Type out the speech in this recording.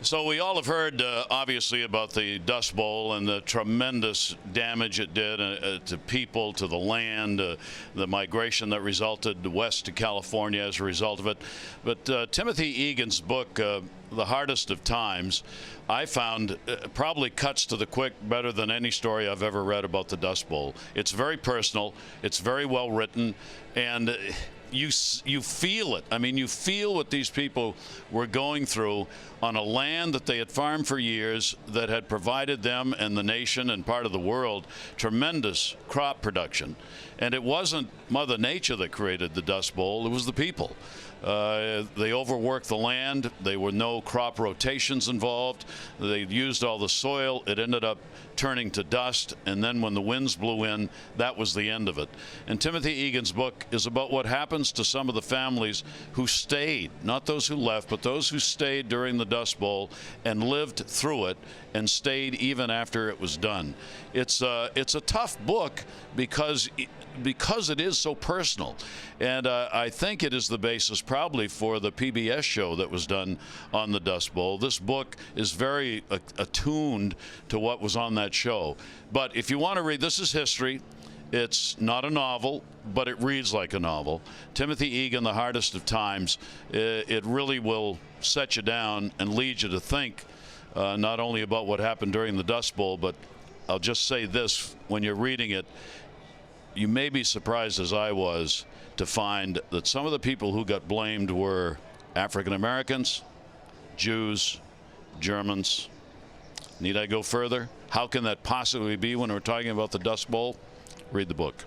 So we all have heard, obviously, about the Dust Bowl and the tremendous damage it did to people, to the land, the migration that resulted west to California as a result of it. But Timothy Egan's book, The Hardest of Times, I found probably cuts to the quick better than any story I've ever read about the Dust Bowl. It's very personal. It's very well written, and you feel it. I mean, you feel what these people were going through on a land that they had farmed for years, that had provided them and the nation and part of the world tremendous crop production. And it wasn't Mother Nature that created the Dust Bowl, it was the people. They overworked the land. There were no crop rotations involved. They used all the soil. It ended up turning to dust, and then when the winds blew in, that was the end of it. And Timothy Egan's book is about what happens to some of the families who stayed, not those who left, but those who stayed during the Dust Bowl and lived through it and stayed even after it was done. It's a tough book because it is so personal, and I think it is the basis probably for the PBS show that was done on the Dust Bowl. This book is very attuned to what was on that show. But if you want to read, this is history. It's not a novel, but it reads like a novel. Timothy Egan, The Hardest of Times, it really will set you down and lead you to think not only about what happened during the Dust Bowl, but I'll just say this, when you're reading it, you may be surprised, as I was, to find that some of the people who got blamed were African Americans, Jews, Germans. Need I go further? How can that possibly be when we're talking about the Dust Bowl? Read the book.